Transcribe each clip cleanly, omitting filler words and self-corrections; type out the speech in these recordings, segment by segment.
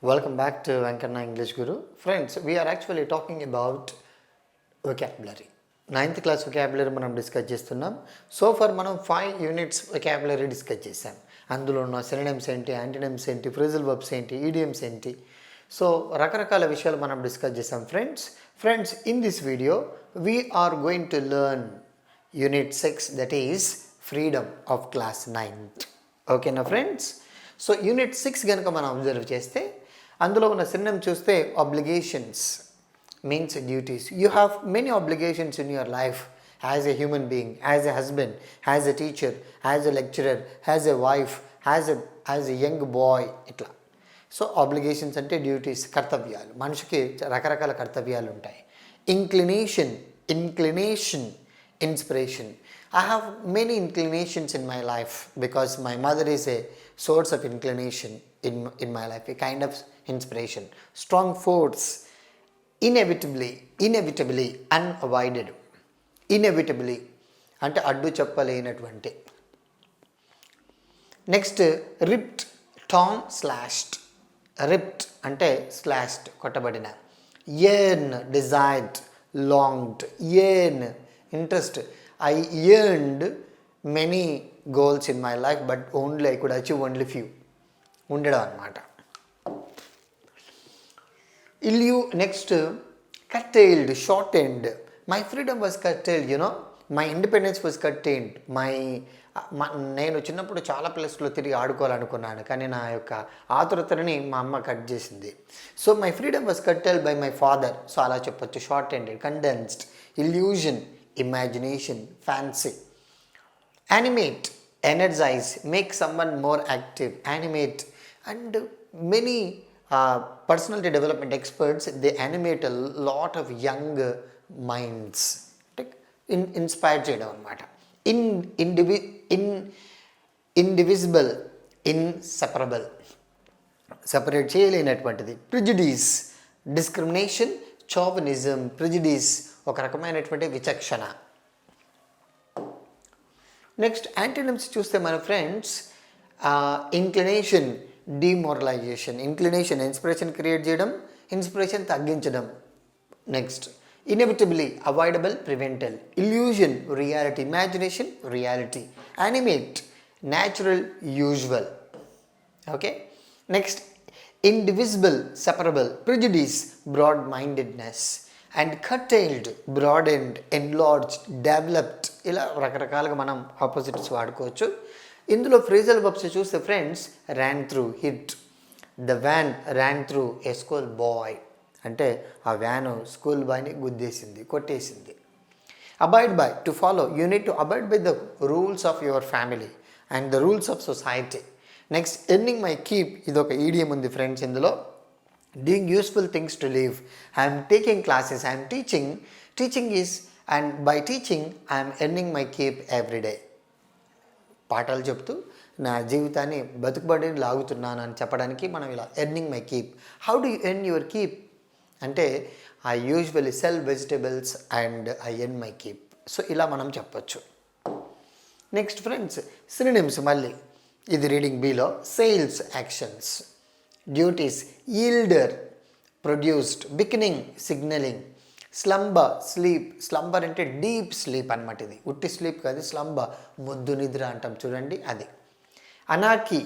Welcome back to VENKANNA ENGLISHGURU. Friends, we are actually talking about vocabulary. 9th class vocabulary మనం discuss చేస్తున్నాం. So for మనం 5 units vocabulary discuss చేసాం. అందులో ఉన్న synonyms ఏంటి, antonyms ఏంటి, ఫ్రేజల్ వర్బ్స్ ఏంటి, ఈడియమ్స్ ఏంటి. సో రకరకాల విషయాలు మనం డిస్కస్ చేసాం friends in this video we are going to learn unit 6, that is freedom of class 9th. ఓకేనా ఫ్రెండ్స్? సో యూనిట్ 6 కనుక మనం అబ్జర్వ్ చేస్తే అందులో ఉన్న సినోనిమ్ చూస్తే obligations means duties. You have many obligations in your life as a human being, as a husband, as a teacher, as a lecturer, as a wife, as a young boy ఇట్లా. So obligations అంటే duties, కర్తవ్యాలు. మనిషికి రకరకాల కర్తవ్యాలు ఉంటాయి. Inclination, inspiration. I have many inclinations in my life because my mother is a source of inclination in my life, a kind of inspiration. Strong force, inevitably, unavoided. Inevitably అంటే అడ్డు చెప్పలేనటువంటి. Next ripped, torn, slashed. ripped అంటే slashed, కొట్టబడిన. yearn, desired, longed. yearn, interest. I yearned many goals in my life but only I could achieve only few. ఉండడం అన్నమాట. Next curtailed, shortened. My freedom was curtailed, my independence was curtailed. నేను చిన్నప్పుడు చాలా ప్లేస్లో తిరిగి ఆడుకోవాలనుకున్నాను, కానీ నా యొక్క ఆతురతని మా అమ్మ కట్ చేసింది. So my freedom was curtailed by my father. So అలా చెప్పొచ్చు. Shortened, condensed. Illusion, imagination, fancy. Animate, energize, make someone more active. Animate. And many personality development experts, they animate a lot of young minds. Inspire చేయడం అన్నమాట. Indivisible, inseparable, separate చేయలేనటువంటిది. Prejudice, discrimination, chauvinism. Prejudice ఒక రకమైనటువంటి విచక్షణ. Next antonyms చూస్తే మన friends, inclination, demoralization. Inclination inspiration create చేయడం, inspiration తగ్గించడం. Next inevitably, avoidable, preventable. Illusion, reality. Imagination, reality. Animate, natural, usual. Okay. Next indivisible, separable. Prejudice, broad mindedness. And curtailed, broadened, enlarged, developed. ఇలా రకరకాలుగా మనం opposites వాడుకోవచ్చు. ఇందులో phrasal verbs చూస్తే friends, ran through, hit. The van Ryan through a school bye అంటే ఆ van school బాయ్ని గుద్దేసింది, కొట్టేసింది. Avoid by, to follow. You need to avoid by the rules of your family and the rules of society. Next earning my keep. ఇది ఒక ఈడియం ఉంది friends ఇందులో. Doing useful things to live. I am taking classes, I am teaching. Teaching is, and by teaching I am earning my keep every day. పాఠాలు చెప్తూ నా జీవితాన్ని బతుకుబడిని లాగుతున్నాను అని చెప్పడానికి మనం ఇలా earning my keep. How do you earn your keep అంటే I usually sell vegetables and I earn my keep. So ఇలా మనం చెప్పొచ్చు. నెక్స్ట్ ఫ్రెండ్స్ సినోనిమ్స్ మళ్ళీ ఇది reading below. Sales, actions. Duties, yielded, produced. Beginning, signalling. Slumber, sleep. Slumber అంటే deep sleep అనమాట. ఇది ఉట్టి స్లీప్ కాదు, స్లంబర్, మొద్దు నిద్ర అంటాం చూడండి, అది. Anarchy,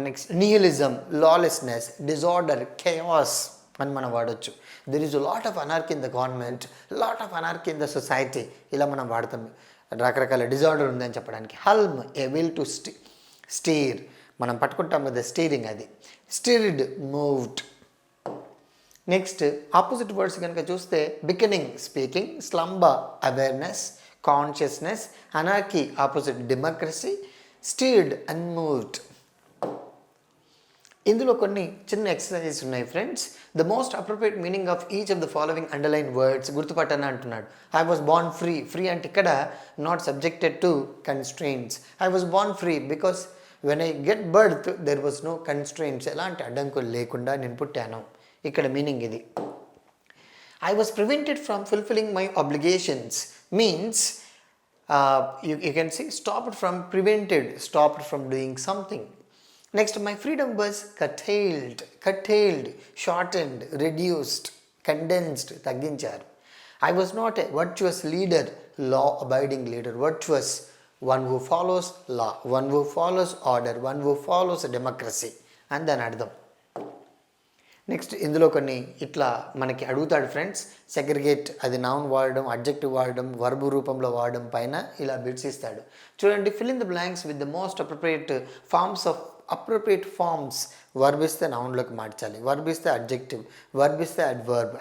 next nihilism, lawlessness, disorder, chaos అని మనం వాడచ్చు. There is lot of anarchy in the government, lot of anarchy in the society. ఇలా మనం వాడతాం రకరకాల డిజార్డర్ ఉందని చెప్పడానికి. Helm, a will to steer. మనం పట్టుకుంటాం కదా స్టీరింగ్, అది. Stirred, moved. Next opposite words కనుక చూస్తే beginning, speaking. Slumber, awareness, consciousness. Anarchy opposite, democracy. Stirred, unmoved. ఇందులో కొన్ని చిన్న ఎక్సర్సైజెస్ ఉన్నాయి friends. The most appropriate meaning of each of the following underline words గుర్తుపట్టని అంటున్నాడు. I was born free. Free అంటే ఇక్కడ not subjected to constraints. I was born free because when I get birth there was no constraints, ఎలాంటి అడ్డంకులు లేకుండా నేను పుట్టాను. ఇక్కడ మీనింగ్ ఇది. I was prevented from fulfilling my obligations means you can say stopped from, prevented, stopped from doing something. Next, my freedom was curtailed, shortened, reduced, condensed, తగ్గించారు. I was not a virtuous leader, law-abiding leader. Virtuous, one who follows law, one who follows order, one who follows democracy. And then అర్థం. Next ఇందులో కొన్ని ఇట్లా మనకి అడుగుతాడు friends. Segregate, అది noun వాడడం, adjective వాడడం, వర్బ్ రూపంలో వాడడం పైన ఇలా బిట్స్ ఇస్తాడు. చూడండి, fill in the blanks with the most appropriate forms. Verb ఇస్తే నౌన్లోకి మార్చాలి, వర్బ్ ఇస్తే అడ్జెక్టివ్, వర్బ్ ఇస్తే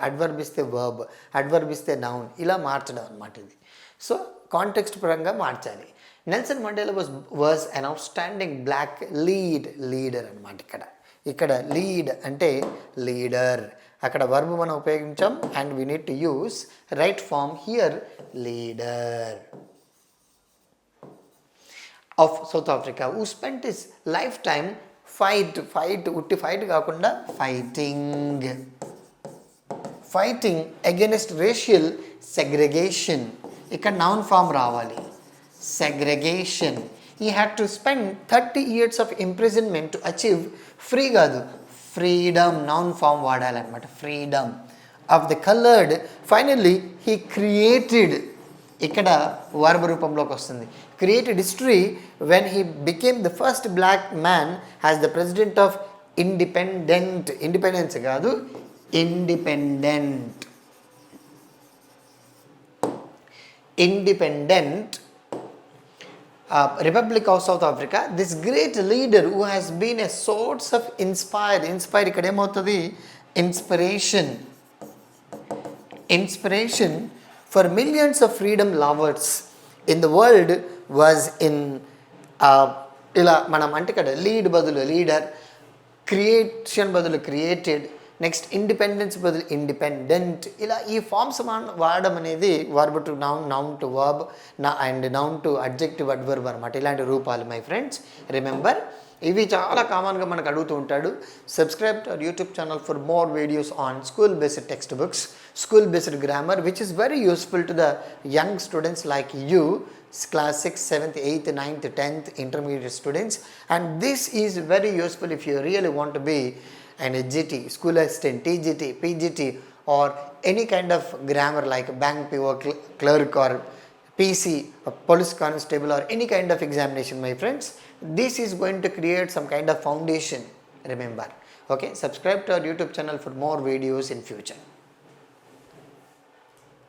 అడ్వర్బ్ ఇస్తే వర్బ్, అడ్వర్బ్ ఇస్తే నౌన్, ఇలా మార్చడం అనమాట ఇది. సో కాంటెక్స్ట్ పరంగా మార్చాలి. Nelson Mandela was an outstanding black leader అనమాట. ఇక్కడ లీడ్ అంటే లీడర్, అక్కడ వర్బ్ మనం ఉపయోగించాం. And we need to use right form here, leader of South Africa who spent his lifetime ఉట్టి ఫైట్ కాకుండా ఫైటింగ్ అగెన్స్ట్ రేషియల్ సెగ్రిగేషన్. ఇక్కడ noun form రావాలి, segregation. He had to spend 30 years of imprisonment to achieve free కాదు, freedom, noun form వాడాలన్నమాట, freedom of the colored. Finally he created, ఇక్కడ verb రూపంలోకి వస్తుంది, created history when he became the first black man as the president of independence కాదు, independent Republic of South Africa. This great leader who has been a source of inspire ఇక్కడ ఏమవుతుంది, inspiration for millions of freedom lovers in the world was in ఇలా మనం అంటే ఇక్కడ lead బదులు leader, creation బదులు created, next independence బదులు independent, ఇలా ఈ ఫార్మ్స్ వాడడం అనేది verb to noun, noun to verb and noun to adjective, adverb అనమాట. ఇలాంటి రూపాలు మై ఫ్రెండ్స్. రిమెంబర్, ఇవి చాలా కామన్గా మనకు అడుగుతూ ఉంటాడు. Subscribe to our YouTube channel for more videos on school based text books, school based grammar, which is very useful to the young students like you, class 6th, 7th, 8th, 9th, 10th, intermediate students. And this is very useful if you really want to be an HGT, school assistant, TGT, PGT, or any kind of grammar like bank PO, clerk, or PC, or police constable, or any kind of examination, my friends. This is going to create some kind of foundation, remember. Okay, subscribe to our YouTube channel for more videos in future.